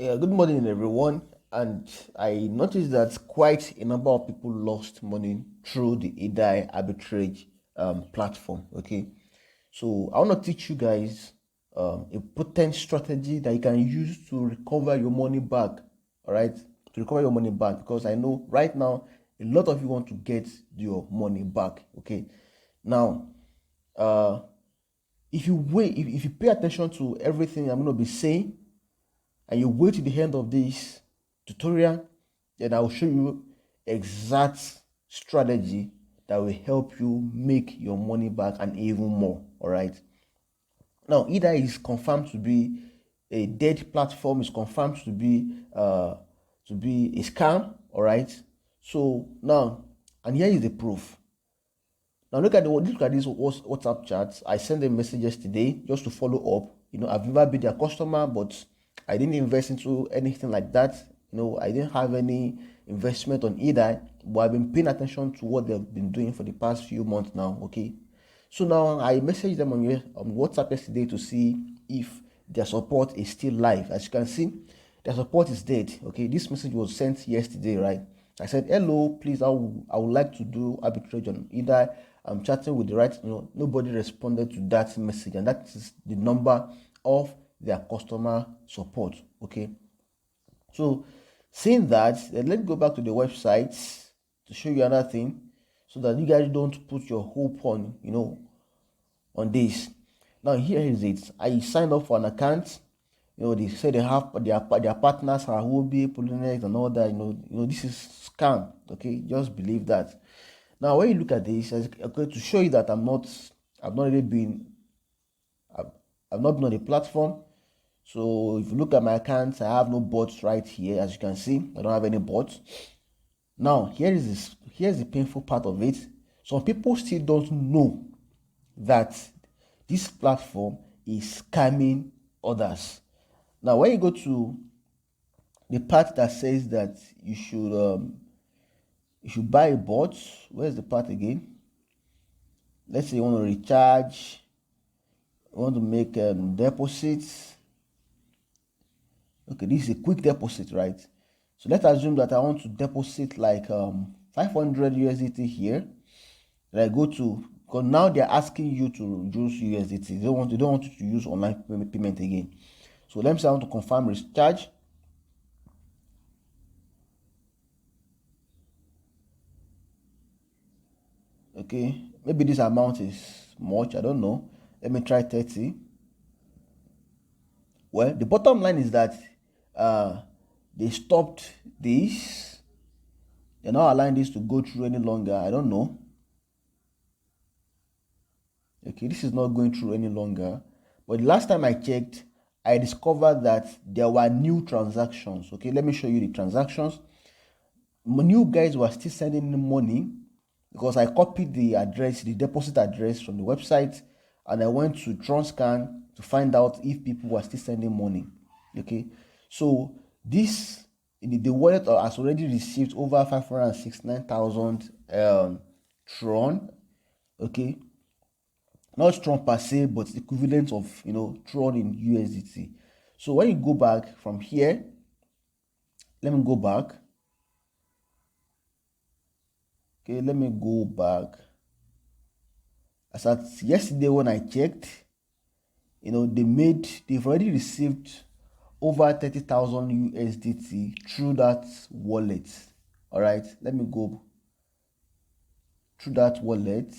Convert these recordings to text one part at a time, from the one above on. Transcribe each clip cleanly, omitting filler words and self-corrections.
Yeah, good morning, everyone. And I noticed that quite a number of people lost money through the Edai Arbitrage platform. Okay, so I want to teach you guys a potent strategy that you can use to recover your money back. All right, to recover your money back, because I know right now a lot of you want to get your money back. Okay, now uh, if you pay attention to everything I'm going to be saying and you wait to the end of this tutorial, then I will show you exact strategy that will help you make your money back and even more. All right. Now, either is confirmed to be a dead platform, is confirmed to be a scam. All right. So now, and here is the proof. Now look at this WhatsApp chat. I sent them messages today just to follow up. I've never been their customer, but I didn't invest into anything like that. I didn't have any investment on either, but I've been paying attention to what they've been doing for the past few months now. Okay, so now I messaged them on WhatsApp yesterday to see if their support is still live. As you can see, their support is dead. Okay, this message was sent yesterday, right? I said, hello, please, I would like to do arbitrage on either. I'm chatting with the right, nobody responded to that message, and that is the number of their customer support. Okay, so seeing that, let's go back to the website to show you another thing, so that you guys don't put your hope on on this. Now here is it. I signed up for an account. They say they have their partners are Huobi, Polinex, and all that. This is scam. Okay, just believe that. Now, when you look at this, okay, to show you that I've not really been, I've not been on the platform. So if you look at my accounts, I have no bots right here. As you can see, I don't have any bots. Now, here's the painful part of it. Some people still don't know that this platform is scamming others. Now, when you go to the part that says that you should buy a bot, where's the part again? Let's say you want to recharge, you want to make deposits. Okay, this is a quick deposit, right? So let's assume that I want to deposit like 500 USDT here. And I go to, because now they're asking you to use USDT. They don't want you to use online payment again. So let me say I want to confirm recharge. Okay, maybe this amount is much, I don't know. Let me try 30. Well, the bottom line is that they stopped this. They're not allowing this to go through any longer. I don't know. Okay, this is not going through any longer. But the last time I checked, I discovered that there were new transactions. Okay, let me show you the transactions. New guys were still sending money because I copied the address, the deposit address from the website, and I went to Transcan to find out if people were still sending money. Okay, so this the wallet has already received over 569,000 Tron. Okay, not Tron per se, but the equivalent of Tron in USDT. So when you go back from here, let me go back. Okay, let me go back. As at yesterday when I checked, they've already received over 30,000 USDT through that wallet. All right, let me go through that wallet.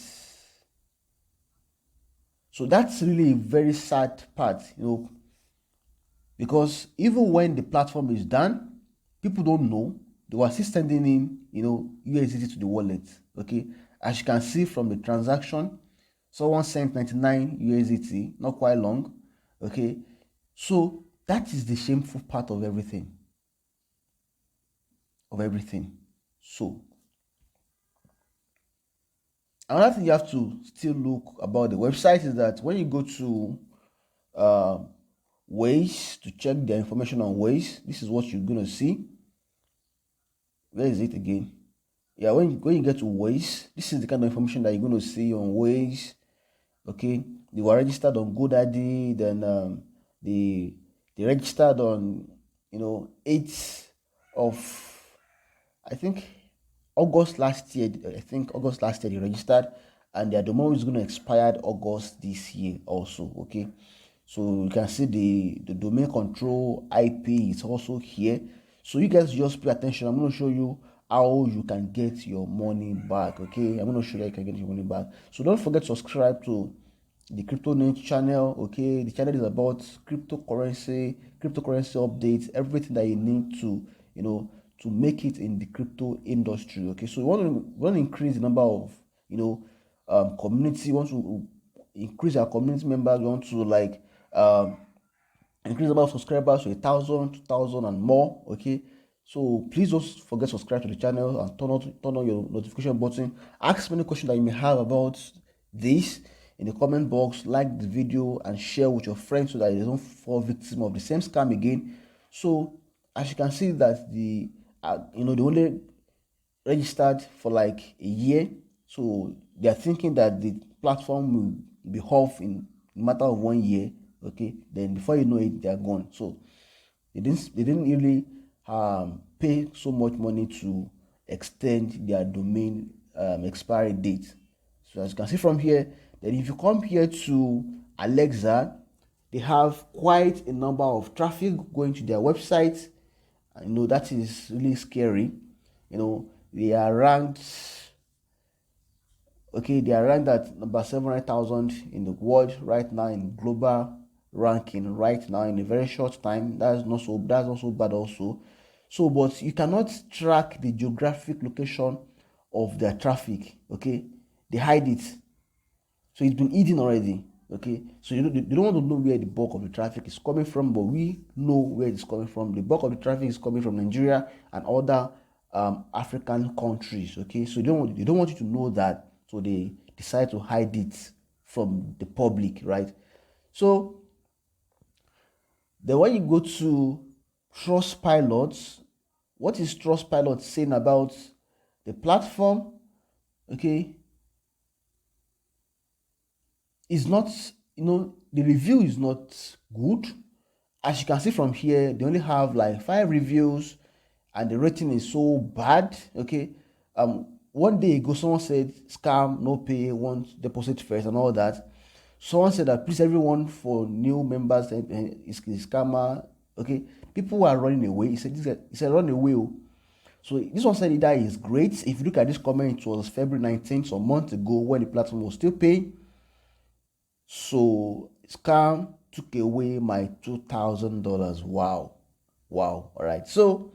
So that's really a very sad part, because even when the platform is done, people don't know. They were still sending in, USDT to the wallet. Okay, as you can see from the transaction, someone sent 99 USDT, not quite long. Okay, so that is the shameful part of everything. So another thing you have to still look about the website is that when you go to ways to check their information on ways, this is what you're gonna see. Where is it again? Yeah, when you get to ways, this is the kind of information that you're going to see on ways. Okay, they were registered on GoDaddy, then they registered on 8th of, I think, August last year. I think August last year they registered, and their domain is going to expire August this year also. Okay, so you can see the domain control IP is also here. So you guys just pay attention. I'm going to show you how you can get your money back. Okay, I'm going to show you how you can get your money back. So don't forget to subscribe to the Cryptoniche channel. Okay, the channel is about cryptocurrency updates, everything that you need to to make it in the crypto industry. Okay, so we want to increase the number of community. We want to increase our community members. We want to increase the number of subscribers to 1,000, 2,000 and more. Okay, so please don't forget to subscribe to the channel and turn on your notification button. Ask me any question that you may have about this in the comment box. Like the video and share with your friends so that they don't fall victim of the same scam again. So as you can see that they only registered for like a year, so they are thinking that the platform will be off in a matter of 1 year. Okay, then before you know it, they are gone. So they didn't really pay so much money to extend their domain expiry date. So as you can see from here, then if you come here to Alexa, they have quite a number of traffic going to their website. I know that is really scary. They are ranked. Okay, they are ranked at number 700,000 in the world right now in global ranking right now in a very short time. That's not so bad also. So, but you cannot track the geographic location of their traffic. Okay, they hide it, so it's been hidden already. Okay, so you don't want to know where the bulk of the traffic is coming from, but we know where it's coming from. The bulk of the traffic is coming from Nigeria and other African countries. Okay, so they don't want you to know that, so they decide to hide it from the public, right? So then when you go to Trustpilot, what is Trustpilot saying about the platform? Okay, is not, the review is not good. As you can see from here, they only have like 5 reviews and the rating is so bad. Okay, one day ago someone said scam, no pay, want deposit first and all that. Someone said that please everyone, for new members is scammer. Okay, people are running away. He said run away. So this one said Edai is great. If you look at this comment, it was February 19th, so a month ago, when the platform was still paying. So scam took away my $2,000. Wow. All right. So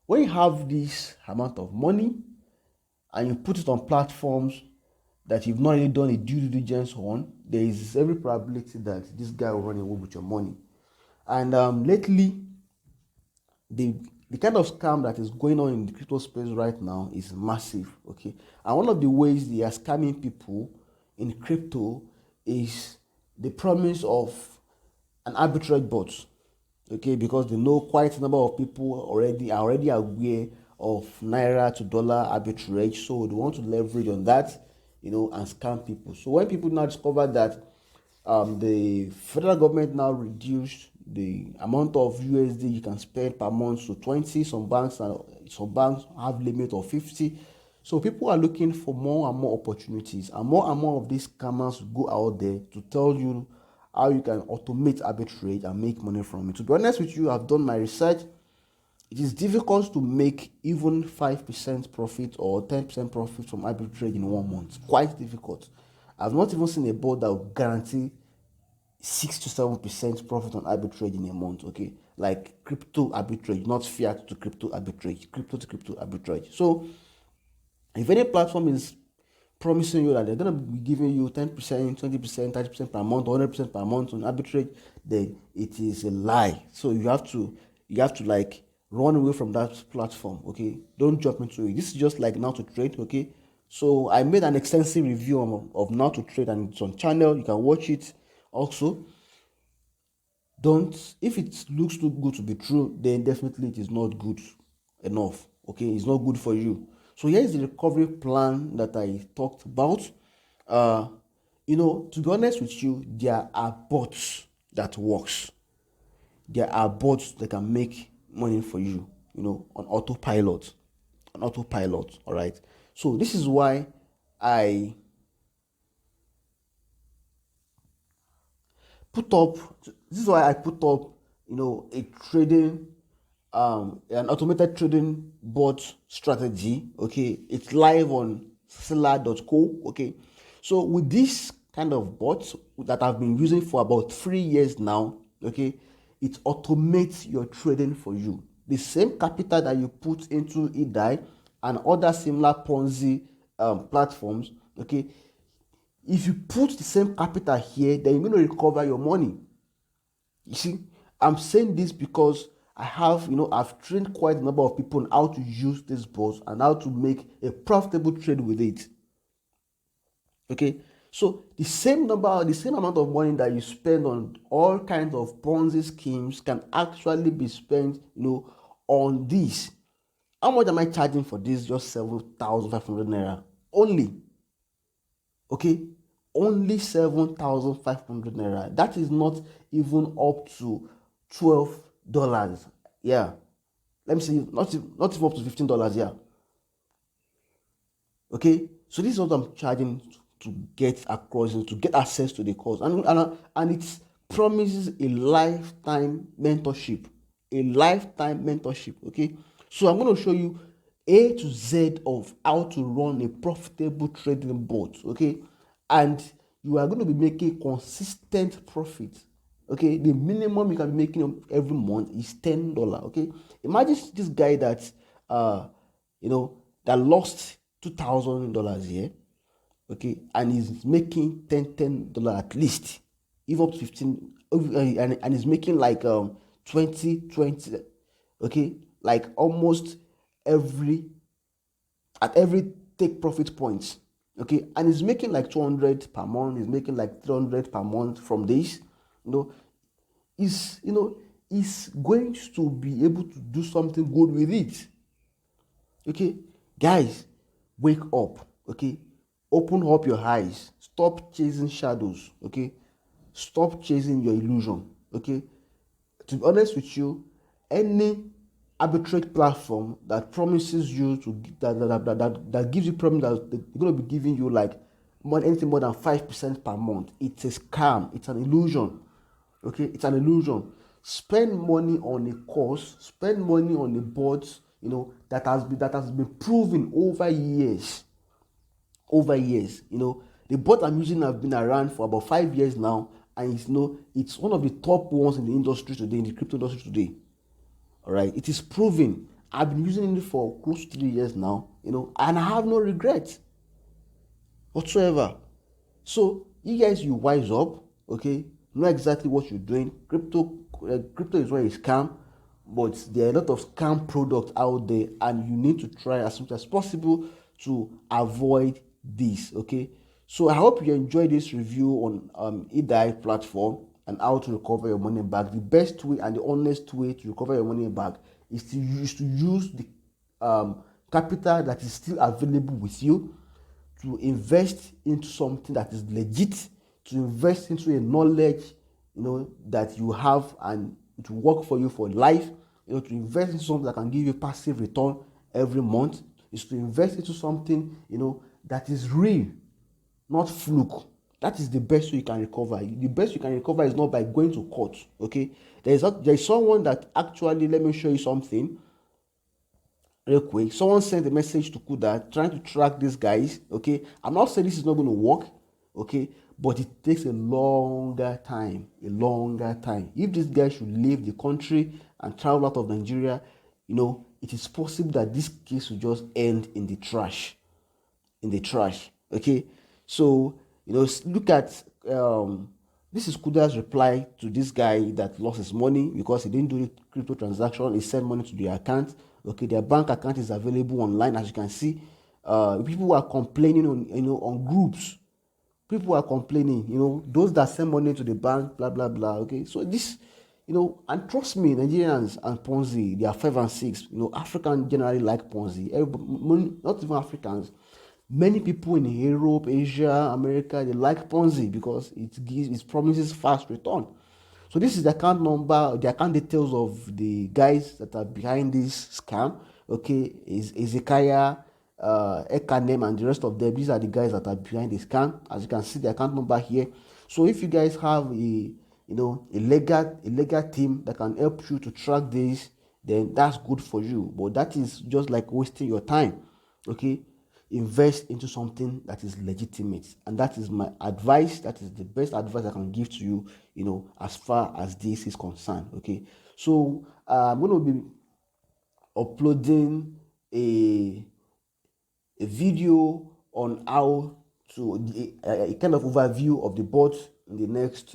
when you have this amount of money and you put it on platforms that you've not really done a due diligence on, there is every probability that this guy will run away with your money. And lately, the kind of scam that is going on in the crypto space right now is massive. Okay, and one of the ways they are scamming people in crypto is the promise of an arbitrage bot. Okay, because they know quite a number of people are already aware of naira to dollar arbitrage, so they want to leverage on that, and scam people. So when people now discover that the federal government now reduced the amount of USD you can spend per month to 20, some banks have limit of 50. So people are looking for more and more opportunities, and more of these scammers go out there to tell you how you can automate arbitrage and make money from it. To be honest with you, I've done my research. It is difficult to make even 5% profit or 10% profit from arbitrage in 1 month. Quite difficult. I've not even seen a board that will guarantee 6 to 7% profit on arbitrage in a month. Okay, like crypto arbitrage, not fiat to crypto arbitrage, crypto to crypto arbitrage. So if any platform is promising you that they're going to be giving you 10%, 20%, 30% per month, 100% per month on arbitrage, then it is a lie. So you have to like run away from that platform. Okay, don't jump into it. This is just like Now to Trade. Okay, so I made an extensive review of Now to Trade, and it's on channel. You can watch it also. If it looks too good to be true, then definitely it is not good enough. Okay, it's not good for you. So here is the recovery plan that I talked about. To be honest with you, there are bots that works. There are bots that can make money for you, on autopilot. All right. So this is why I put up this is why I put up a trading an automated trading bot strategy. Okay, it's live on Silla.co. Okay, so with this kind of bot that I've been using for about 3 years now, okay, it automates your trading for you. The same capital that you put into Edai and other similar Ponzi platforms, okay, if you put the same capital here, then you're going to recover your money. You see, I'm saying this because I've trained quite a number of people on how to use this bot and how to make a profitable trade with it. Okay, so the same amount of money that you spend on all kinds of Ponzi schemes can actually be spent, on this. How much am I charging for this? Just 7,500 naira only. Okay, only 7,500 naira. That is not even up to $12. Yeah, let me see, not even up to $15. Yeah. Okay, so this is what I'm charging to get across, to get access to the course, and it promises a lifetime mentorship. Okay, so I'm going to show you A to Z of how to run a profitable trading bot. Okay, and you are going to be making consistent profit. Okay, the minimum you can be making every month is $10. Okay, imagine this guy that that lost $2,000 here, okay, and he's making $10 at least, even up to 15, and he's making like 20, okay, like almost every take profit points, okay, and he's making like 200 per month. He's making like 300 per month from this. He's going to be able to do something good with it. Okay, guys, wake up. Okay, open up your eyes. Stop chasing shadows. Okay, stop chasing your illusion. Okay, to be honest with you, any arbitrage platform that promises you that gives you promise that they're going to be giving you like anything more than 5% per month, it's a scam. It's an illusion. Okay, it's an illusion. Spend money on a course, spend money on a bot, that has been proven over years. The bot I'm using have been around for about 5 years now, and it's one of the top ones in the industry today, in the crypto industry today. All right, it is proven. I've been using it for close to 3 years now, and I have no regrets whatsoever. So you guys, you wise up. Okay, know exactly what you're doing. Crypto is where it's scam, but there are a lot of scam products out there, and you need to try as much as possible to avoid this. Okay, so I hope you enjoyed this review on Edai platform and how to recover your money back. The best way and the honest way to recover your money back is to use the capital that is still available with you, to invest into something that is legit, to invest into a knowledge that you have and it will work for you for life, to invest into something that can give you passive return every month, is to invest into something that is real, not fluke. That is the best way you can recover. The best you can recover is not by going to court. Okay, there is someone that actually, let me show you something real quick. Someone sent a message to Kuda trying to track these guys. Okay, I'm not saying this is not going to work, okay, but it takes a longer time. If this guy should leave the country and travel out of Nigeria, it is possible that this case will just end in the trash. Okay, so look at this is Kuda's reply to this guy that lost his money because he didn't do the crypto transaction. He sent money to their account. Okay, their bank account is available online, as you can see. People are complaining on groups. People are complaining, those that send money to the bank, blah blah blah. Okay, so this, and trust me, Nigerians and Ponzi, they are 5 and 6. Africans generally like Ponzi. Everybody, not even Africans. Many people in Europe, Asia, America, they like Ponzi because it promises fast return. So this is the account number, the account details of the guys that are behind this scam. Okay, is Ezekiah, Ekanem, and the rest of them. These are the guys that are behind the scam. As you can see, the account number here. So if you guys have a legal team that can help you to track this, then that's good for you. But that is just like wasting your time. Okay, invest into something that is legitimate, and that is my advice. That is the best advice I can give to you, as far as this is concerned. Okay, so I'm going to be uploading a video on how to a kind of overview of the bot in the next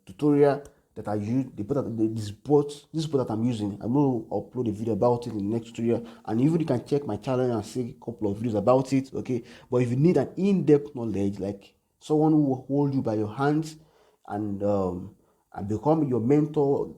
tutorial that I use. This bot that I'm using, I'm going to upload a video about it in the next tutorial, and even you can check my channel and see a couple of videos about it. Okay, but if you need an in-depth knowledge, like someone who will hold you by your hands and become your mentor,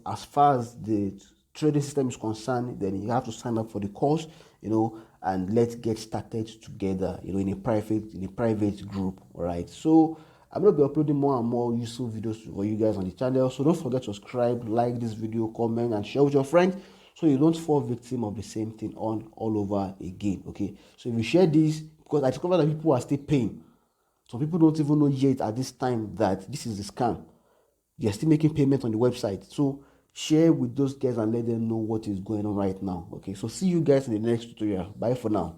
as far as the trading system is concerned, then you have to sign up for the course, and let's get started together, in a private group. All right. So I'm going to be uploading more and more useful videos for you guys on the channel. So don't forget to subscribe, like this video, comment, and share with your friends, so you don't fall victim of the same thing all over again. Okay. So if you share this, because I discovered that people are still paying. Some people don't even know yet at this time that this is a scam. They are still making payments on the website. So share with those guys and let them know what is going on right now. Okay, so see you guys in the next tutorial. Bye for now.